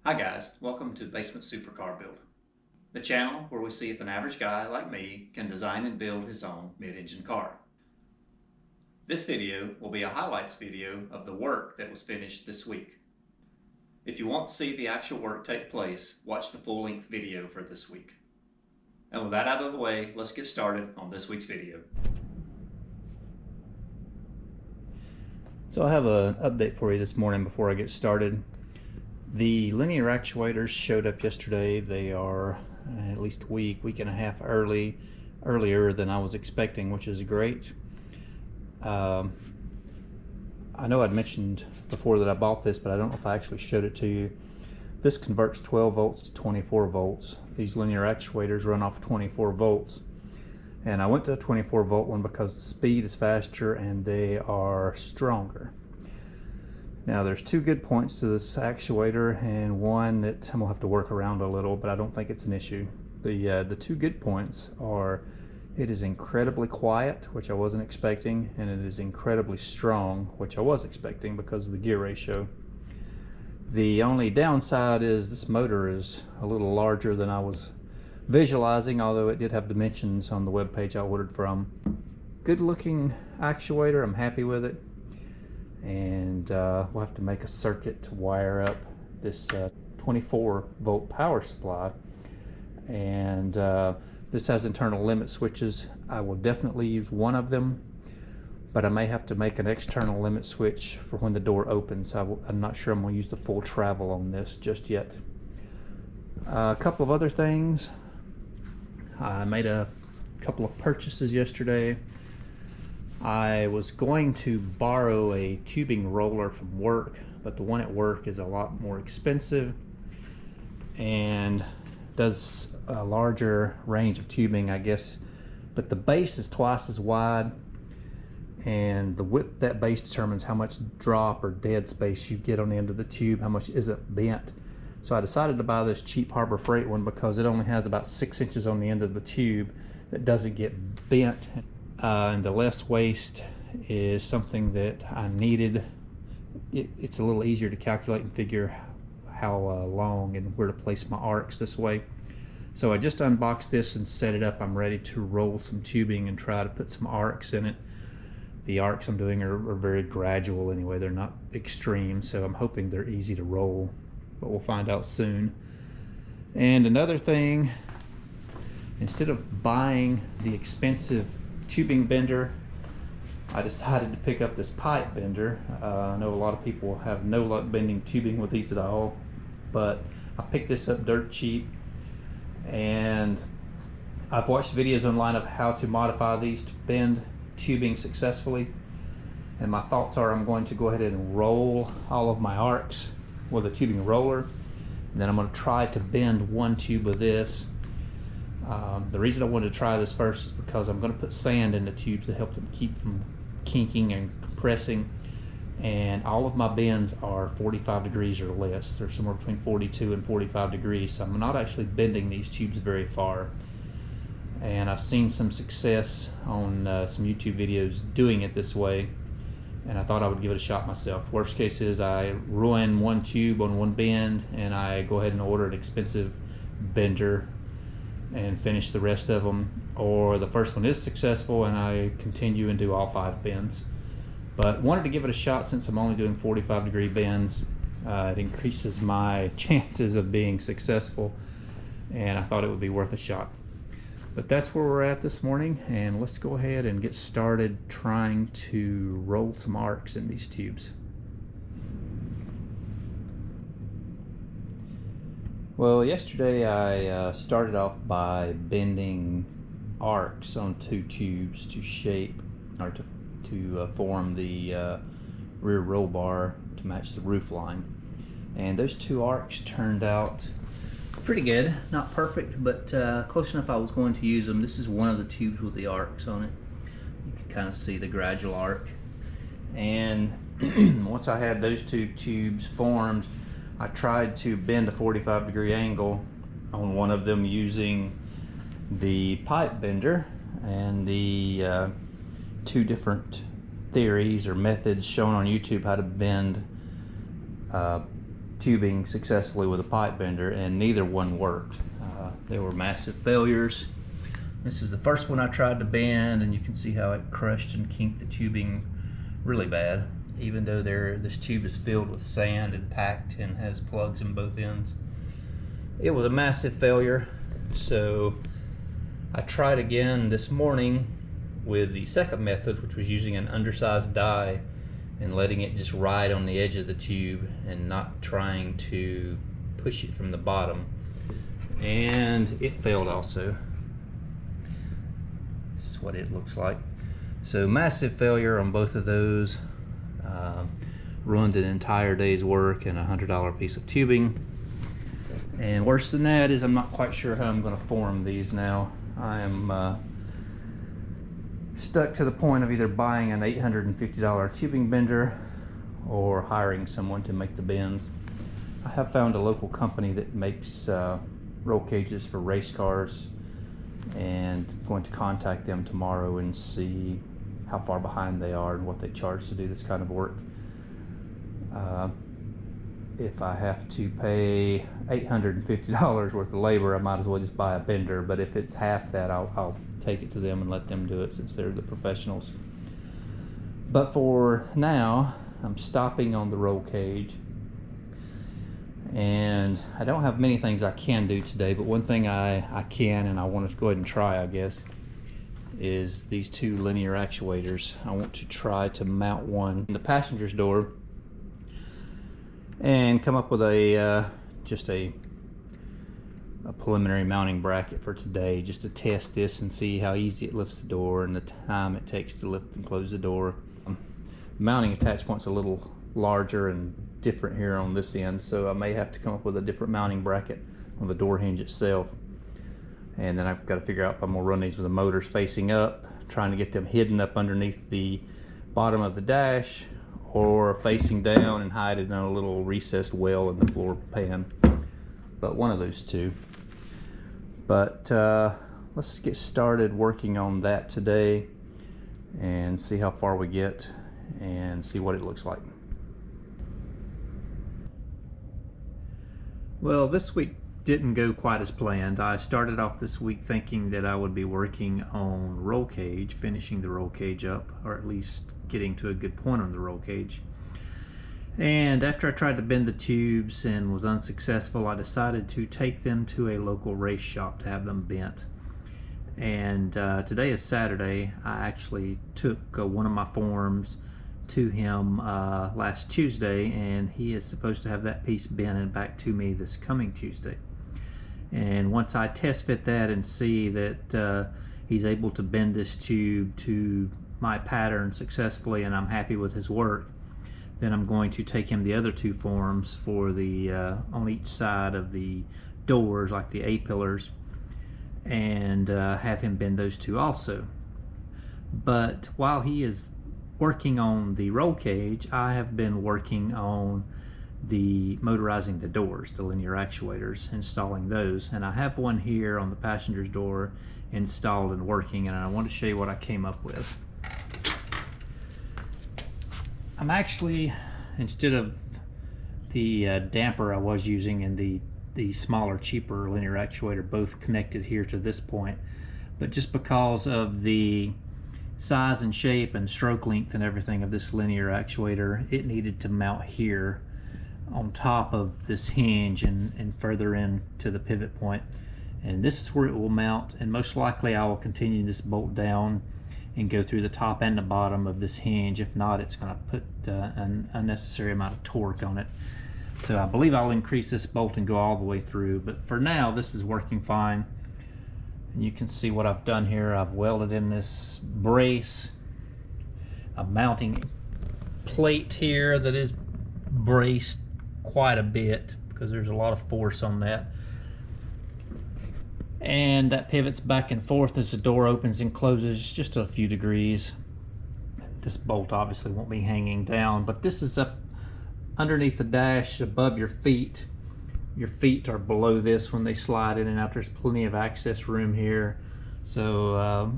Hi guys, welcome to Basement Supercar Build, the channel where we see if an average guy like me can design and build his own mid-engine car. This video will be a highlights video of the work that was finished this week. If you want to see the actual work take place, watch the full-length video for this week. And with that out of the way, let's get started on this week's video. So I have an update for you this morning before I get started. The linear actuators showed up yesterday. They are at least a week and a half earlier than I was expecting, which is great. I know I'd mentioned before that I bought this, but I don't know if I actually showed it to you. This converts 12 volts to 24 volts. These linear actuators run off 24 volts. And I went to a 24 volt one because the speed is faster and they are stronger. Now there's two good points to this actuator and one that I'm gonna have to work around a little, but I don't think it's an issue. The two good points are it is incredibly quiet, which I wasn't expecting, and it is incredibly strong, which I was expecting because of the gear ratio. The only downside is this motor is a little larger than I was visualizing, although it did have dimensions on the web page I ordered from. Good looking actuator, I'm happy with it. And we'll have to make a circuit to wire up this 24 volt power supply, and this has internal limit switches. I will definitely use one of them, but I may have to make an external limit switch for when the door opens. I'm not sure I'm going to use the full travel on this just yet. A couple of other things. I made a couple of purchases yesterday. I was going to borrow a tubing roller from work, but the one at work is a lot more expensive and does a larger range of tubing, I guess, but the base is twice as wide, and the width of that base determines how much drop or dead space you get on the end of the tube, how much isn't bent. So I decided to buy this cheap Harbor Freight one because it only has about 6 inches on the end of the tube that doesn't get bent. And the less waste is something that I needed. It's a little easier to calculate and figure how long and where to place my arcs this way. So I just unboxed this and set it up. I'm ready to roll some tubing and try to put some arcs in it. The arcs I'm doing are very gradual anyway. They're not extreme, so I'm hoping they're easy to roll, but we'll find out soon. And another thing, instead of buying the expensive tubing bender, I decided to pick up this pipe bender. I know a lot of people have no luck bending tubing with these at all, but I picked this up dirt cheap, and I've watched videos online of how to modify these to bend tubing successfully, and my thoughts are I'm going to go ahead and roll all of my arcs with a tubing roller, and then I'm going to try to bend one tube with this. The reason I wanted to try this first is because I'm going to put sand in the tubes to help them keep from kinking and compressing, and all of my bends are 45 degrees or less. They're somewhere between 42 and 45 degrees, so I'm not actually bending these tubes very far. And I've seen some success on some YouTube videos doing it this way, and I thought I would give it a shot myself. Worst case is I ruin one tube on one bend and I go ahead and order an expensive bender and finish the rest of them, or the first one is successful and I continue and do all 5 bends. But wanted to give it a shot since I'm only doing 45 degree bends. It increases my chances of being successful, and I thought it would be worth a shot. But that's where we're at this morning, and let's go ahead and get started trying to roll some arcs in these tubes. Well, yesterday I started off by bending arcs on 2 tubes to shape, or to form the rear roll bar to match the roof line. And those 2 arcs turned out pretty good. Not perfect, but close enough I was going to use them. This is one of the tubes with the arcs on it. You can kind of see the gradual arc. And once I had those 2 tubes formed, I tried to bend a 45 degree angle on one of them using the pipe bender, and the 2 different theories or methods shown on YouTube how to bend tubing successfully with a pipe bender, and neither one worked. They were massive failures. This is the first one I tried to bend, and you can see how it crushed and kinked the tubing really bad, even though this tube is filled with sand and packed and has plugs in both ends. It was a massive failure, so I tried again this morning with the second method, which was using an undersized die and letting it just ride on the edge of the tube and not trying to push it from the bottom, and it failed also. This is what it looks like. So massive failure on both of those. Ruined an entire day's work and a $100 piece of tubing. And worse than that is I'm not quite sure how I'm going to form these now. I am stuck to the point of either buying an $850 tubing bender or hiring someone to make the bends. I have found a local company that makes roll cages for race cars, and I'm going to contact them tomorrow and see how far behind they are and what they charge to do this kind of work. If I have to pay $850 worth of labor, I might as well just buy a bender, but if it's half that, I'll take it to them and let them do it since they're the professionals. But for now, I'm stopping on the roll cage, and I don't have many things I can do today, but one thing I can, and I want to go ahead and try, I guess, is these two linear actuators. I want to try to mount one in the passenger's door and come up with just a preliminary mounting bracket for today, just to test this and see how easy it lifts the door and the time it takes to lift and close the door. The mounting attach point's a little larger and different here on this end, so I may have to come up with a different mounting bracket on the door hinge itself. And then I've got to figure out if I'm going to run these with the motors facing up, trying to get them hidden up underneath the bottom of the dash, or facing down and hide it in a little recessed well in the floor pan. But one of those two. But let's get started working on that today and see how far we get and see what it looks like. Well, this week didn't go quite as planned. I started off this week thinking that I would be working on roll cage, finishing the roll cage up, or at least getting to a good point on the roll cage. And after I tried to bend the tubes and was unsuccessful, I decided to take them to a local race shop to have them bent. And today is Saturday. I actually took one of my forms to him last Tuesday, and he is supposed to have that piece bent and back to me this coming Tuesday. And once I test fit that and see that he's able to bend this tube to my pattern successfully and I'm happy with his work, then I'm going to take him the other two forms for the on each side of the doors, like the A-pillars, and have him bend those two also. But while he is working on the roll cage, I have been working on motorizing the doors, the linear actuators, installing those. And I have one here on the passenger's door installed and working, and I want to show you what I came up with. I'm actually, instead of the damper I was using and the smaller, cheaper linear actuator, both connected here to this point, but just because of the size and shape and stroke length and everything of this linear actuator, it needed to mount here on top of this hinge and further in to the pivot point. And this is where it will mount, and most likely I will continue this bolt down and go through the top and the bottom of this hinge. If not, it's going to put an unnecessary amount of torque on it. So I believe I'll increase this bolt and go all the way through, but for now this is working fine. And you can see what I've done here. I've welded in this brace, a mounting plate here that is braced quite a bit because there's a lot of force on that. And that pivots back and forth as the door opens and closes just a few degrees. This bolt obviously won't be hanging down, but this is up underneath the dash above your feet. Your feet are below this when they slide in and out. There's plenty of access room here. So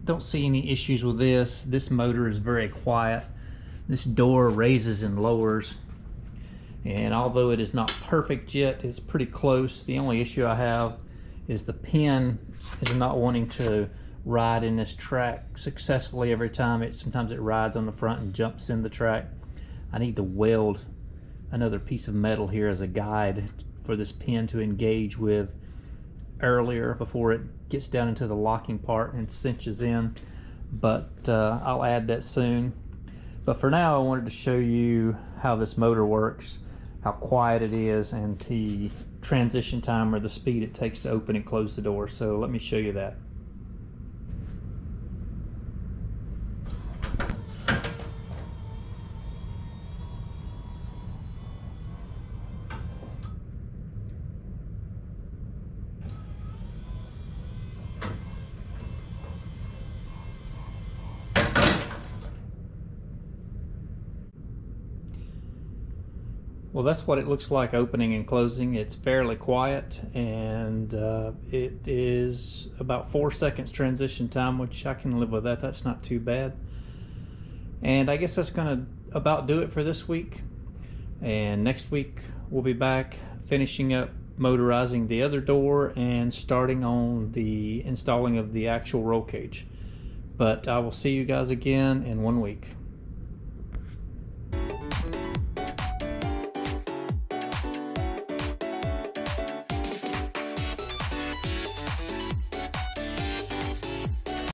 don't see any issues with this. This motor is very quiet. This door raises and lowers. And although it is not perfect yet, it's pretty close. The only issue I have is the pin is not wanting to ride in this track successfully every time. Sometimes it rides on the front and jumps in the track. I need to weld another piece of metal here as a guide for this pin to engage with earlier before it gets down into the locking part and cinches in. But I'll add that soon. But for now, I wanted to show you how this motor works, how quiet it is, and the transition time or the speed it takes to open and close the door. So let me show you that. Well, that's what it looks like opening and closing. It's fairly quiet, and it is about 4 seconds transition time, which I can live with that. That's not too bad. And I guess that's gonna about do it for this week. And next week we'll be back finishing up motorizing the other door and starting on the installing of the actual roll cage. But I will see you guys again in 1 week.